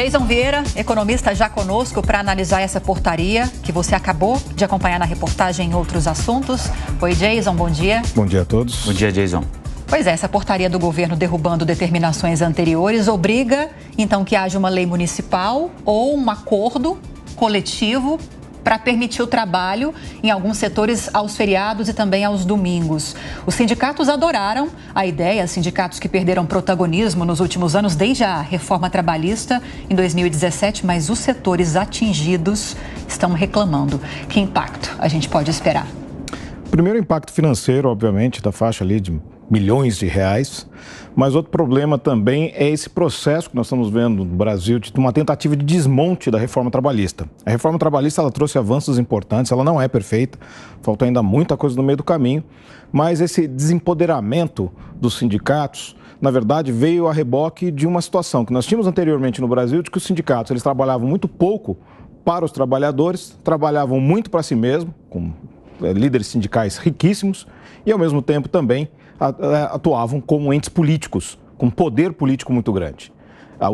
Jason Vieira, economista, já conosco para analisar essa portaria que você acabou de acompanhar na reportagem em Outros Assuntos. Oi, Jason, bom dia. Bom dia a todos. Bom dia, Jason. Pois é, essa portaria do governo derrubando determinações anteriores obriga, então, que haja uma lei municipal ou um acordo coletivo para permitir o trabalho em alguns setores aos feriados e também aos domingos. Os sindicatos adoraram a ideia, sindicatos que perderam protagonismo nos últimos anos, desde a reforma trabalhista em 2017, mas os setores atingidos estão reclamando. Que impacto a gente pode esperar? Primeiro, impacto financeiro, obviamente, da faixa ali de milhões de reais, mas outro problema também é esse processo que nós estamos vendo no Brasil de uma tentativa de desmonte da reforma trabalhista. A reforma trabalhista, ela trouxe avanços importantes, ela não é perfeita, falta ainda muita coisa no meio do caminho, mas esse desempoderamento dos sindicatos, na verdade, veio a reboque de uma situação que nós tínhamos anteriormente no Brasil, de que os sindicatos, eles trabalhavam muito pouco para os trabalhadores, trabalhavam muito para si mesmos, com líderes sindicais riquíssimos, e ao mesmo tempo também atuavam como entes políticos, com poder político muito grande.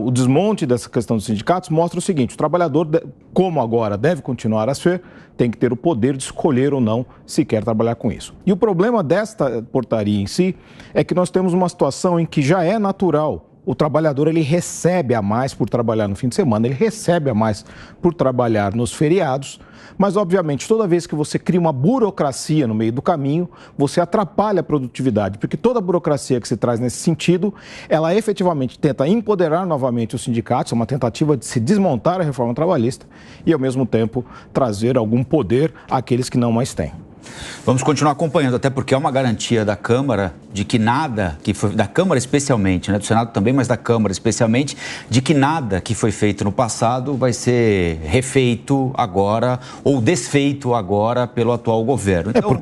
O desmonte dessa questão dos sindicatos mostra o seguinte: o trabalhador, como agora deve continuar a ser, tem que ter o poder de escolher ou não se quer trabalhar com isso. E o problema desta portaria em si é que nós temos uma situação em que já é natural. O trabalhador, ele recebe a mais por trabalhar no fim de semana, ele recebe a mais por trabalhar nos feriados, mas, obviamente, toda vez que você cria uma burocracia no meio do caminho, você atrapalha a produtividade, porque toda a burocracia que se traz nesse sentido, ela efetivamente tenta empoderar novamente os sindicatos, é uma tentativa de se desmontar a reforma trabalhista e, ao mesmo tempo, trazer algum poder àqueles que não mais têm. Vamos continuar acompanhando, até porque é uma garantia da Câmara de que nada, que foi, da Câmara especialmente, né, do Senado também, mas da Câmara especialmente, de que nada que foi feito no passado vai ser refeito agora ou desfeito agora pelo atual governo. Então,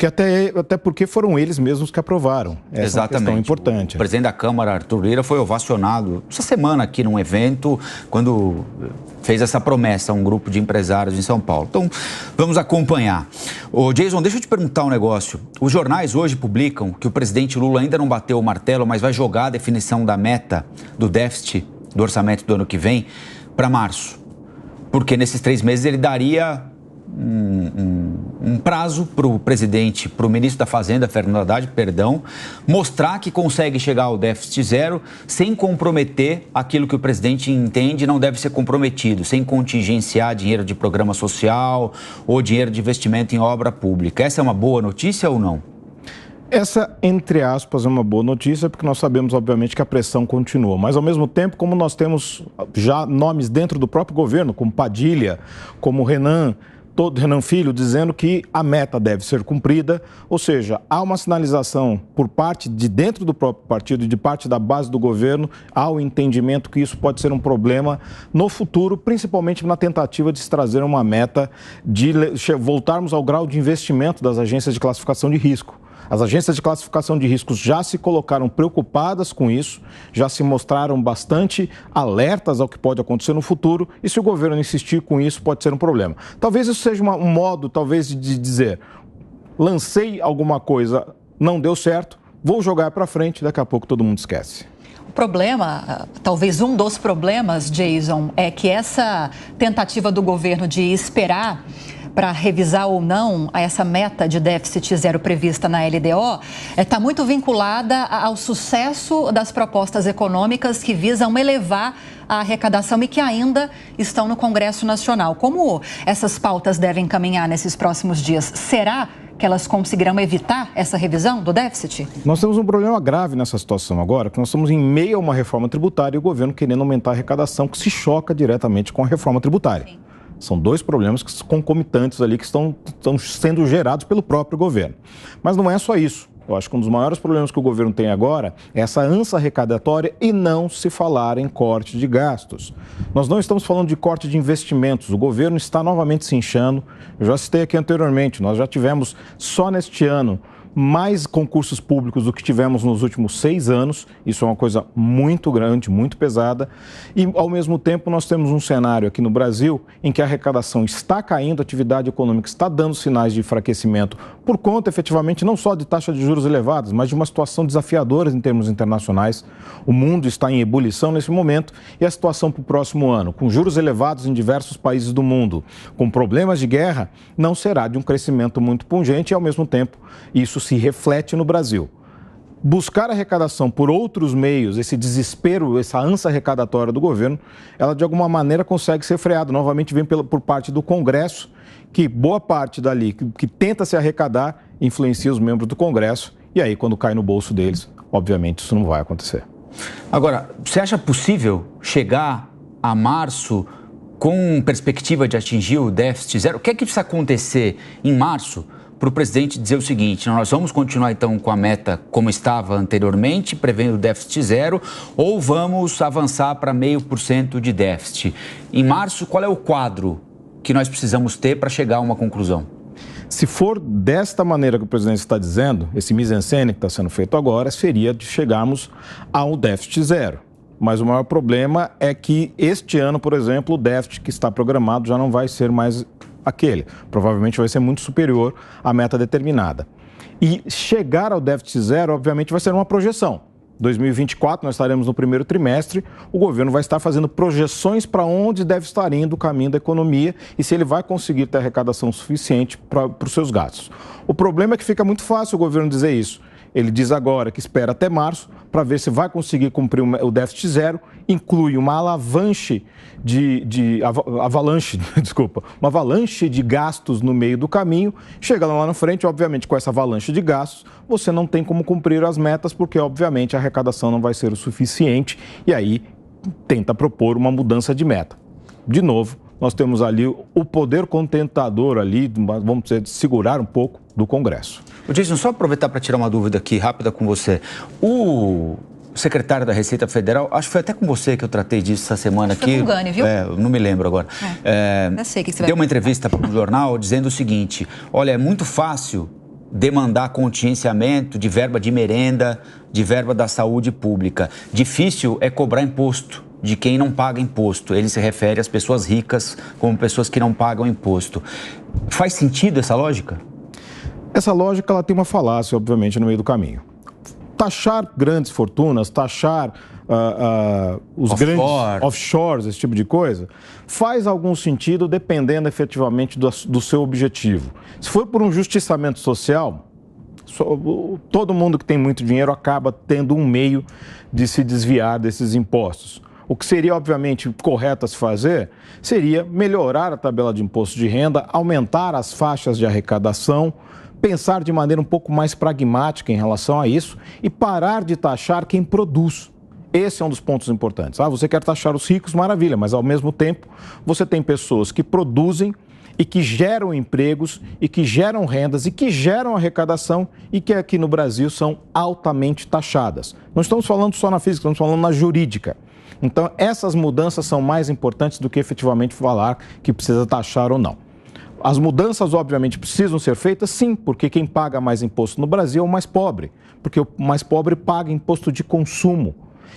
até porque foram eles mesmos que aprovaram. Essa é uma questão importante. O presidente da Câmara, Arthur Lira, foi ovacionado essa semana aqui num evento, quando fez essa promessa a um grupo de empresários em São Paulo. Então, vamos acompanhar. Ô, Jason, deixa eu te perguntar um negócio. Os jornais hoje publicam que o presidente Lula ainda não bateu o martelo, mas vai jogar a definição da meta do déficit do orçamento do ano que vem para março. Porque nesses 3 meses ele daria um prazo para o presidente, para o ministro da Fazenda, Fernando Haddad, mostrar que consegue chegar ao déficit zero sem comprometer aquilo que o presidente entende não deve ser comprometido, sem contingenciar dinheiro de programa social ou dinheiro de investimento em obra pública. Essa é uma boa notícia ou não? Essa, entre aspas, é uma boa notícia, porque nós sabemos, obviamente, que a pressão continua. Mas, ao mesmo tempo, como nós temos já nomes dentro do próprio governo, como Padilha, como Renan Filho, dizendo que a meta deve ser cumprida, ou seja, há uma sinalização por parte de dentro do próprio partido e de parte da base do governo, há o entendimento que isso pode ser um problema no futuro, principalmente na tentativa de se trazer uma meta de voltarmos ao grau de investimento das agências de classificação de risco. As agências de classificação de riscos já se colocaram preocupadas com isso, já se mostraram bastante alertas ao que pode acontecer no futuro, e se o governo insistir com isso, pode ser um problema. Talvez isso seja um modo, talvez, de dizer: lancei alguma coisa, não deu certo, vou jogar para frente, daqui a pouco todo mundo esquece. O problema, talvez um dos problemas, Jason, é que essa tentativa do governo de esperar para revisar ou não essa meta de déficit zero prevista na LDO, está muito vinculada ao sucesso das propostas econômicas que visam elevar a arrecadação e que ainda estão no Congresso Nacional. Como essas pautas devem caminhar nesses próximos dias? Será que elas conseguirão evitar essa revisão do déficit? Nós temos um problema grave nessa situação agora, que nós estamos em meio a uma reforma tributária e o governo querendo aumentar a arrecadação, que se choca diretamente com a reforma tributária. Sim. São dois problemas concomitantes ali que estão sendo gerados pelo próprio governo. Mas não é só isso. Eu acho que um dos maiores problemas que o governo tem agora é essa ânsia arrecadatória e não se falar em corte de gastos. Nós não estamos falando de corte de investimentos. O governo está novamente se inchando. Eu já citei aqui anteriormente, nós já tivemos só neste ano mais concursos públicos do que tivemos nos últimos 6 anos. Isso é uma coisa muito grande, muito pesada. E, ao mesmo tempo, nós temos um cenário aqui no Brasil em que a arrecadação está caindo, a atividade econômica está dando sinais de enfraquecimento por conta, efetivamente, não só de taxa de juros elevadas, mas de uma situação desafiadora em termos internacionais. O mundo está em ebulição nesse momento e a situação para o próximo ano, com juros elevados em diversos países do mundo, com problemas de guerra, não será de um crescimento muito pungente e, ao mesmo tempo, isso se reflete no Brasil. Buscar arrecadação por outros meios, esse desespero, essa ânsia arrecadatória do governo, ela de alguma maneira consegue ser freada. Novamente vem por parte do Congresso, que boa parte dali que tenta se arrecadar influencia os membros do Congresso e aí quando cai no bolso deles, obviamente isso não vai acontecer. Agora, você acha possível chegar a março com perspectiva de atingir o déficit zero? O que é que precisa acontecer em março para o presidente dizer o seguinte: nós vamos continuar então com a meta como estava anteriormente, prevendo o déficit zero, ou vamos avançar para 0,5% de déficit? Em março, qual é o quadro que nós precisamos ter para chegar a uma conclusão? Se for desta maneira que o presidente está dizendo, esse mise-en-scène que está sendo feito agora, seria de chegarmos ao déficit zero. Mas o maior problema é que este ano, por exemplo, o déficit que está programado já não vai ser mais aquele. Provavelmente vai ser muito superior à meta determinada. E chegar ao déficit zero, obviamente, vai ser uma projeção. 2024, nós estaremos no primeiro trimestre, o governo vai estar fazendo projeções para onde deve estar indo o caminho da economia e se ele vai conseguir ter arrecadação suficiente para os seus gastos. O problema é que fica muito fácil o governo dizer isso. Ele diz agora que espera até março para ver se vai conseguir cumprir o déficit zero, inclui uma avalanche uma avalanche de gastos no meio do caminho. Chega lá na frente, obviamente, com essa avalanche de gastos, você não tem como cumprir as metas, porque, obviamente, a arrecadação não vai ser o suficiente e aí tenta propor uma mudança de meta. De novo, nós temos ali o poder contentador ali, vamos dizer, de segurar um pouco do Congresso. Jason, só aproveitar para tirar uma dúvida aqui rápida com você. O secretário da Receita Federal, acho que foi até com você que eu tratei disso essa semana aqui. Foi com o Gani, viu? Não me lembro agora. Eu sei que você deu uma entrevista para o jornal dizendo o seguinte: olha, é muito fácil demandar contingenciamento de verba de merenda, de verba da saúde pública. Difícil é cobrar imposto de quem não paga imposto. Ele se refere às pessoas ricas como pessoas que não pagam imposto. Faz sentido essa lógica? Essa lógica ela tem uma falácia, obviamente, no meio do caminho. Taxar grandes fortunas, taxar os grandes offshores, esse tipo de coisa, faz algum sentido dependendo efetivamente do seu objetivo. Se for por um justiçamento social, todo mundo que tem muito dinheiro acaba tendo um meio de se desviar desses impostos. O que seria, obviamente, correto a se fazer seria melhorar a tabela de imposto de renda, aumentar as faixas de arrecadação, pensar de maneira um pouco mais pragmática em relação a isso e parar de taxar quem produz. Esse é um dos pontos importantes. Você quer taxar os ricos, maravilha, mas ao mesmo tempo você tem pessoas que produzem e que geram empregos e que geram rendas e que geram arrecadação e que aqui no Brasil são altamente taxadas. Não estamos falando só na física, estamos falando na jurídica. Então, essas mudanças são mais importantes do que efetivamente falar que precisa taxar ou não. As mudanças, obviamente, precisam ser feitas, sim, porque quem paga mais imposto no Brasil é o mais pobre, porque o mais pobre paga imposto de consumo.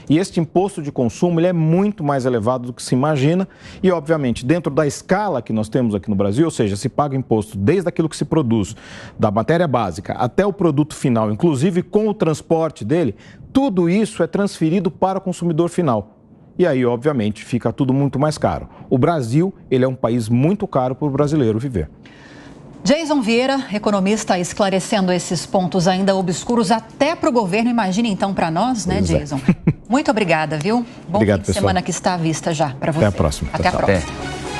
E este imposto de consumo ele é muito mais elevado do que se imagina e, obviamente, dentro da escala que nós temos aqui no Brasil, ou seja, se paga imposto desde aquilo que se produz, da matéria básica até o produto final, inclusive com o transporte dele, tudo isso é transferido para o consumidor final. E aí, obviamente, fica tudo muito mais caro. O Brasil, ele é um país muito caro para o brasileiro viver. Jason Vieira, economista, esclarecendo esses pontos ainda obscuros até para o governo. Imagine então para nós, né, Jason? Muito obrigada, viu? Bom fim de semana que está à vista já para você. Até a próxima. Até a próxima.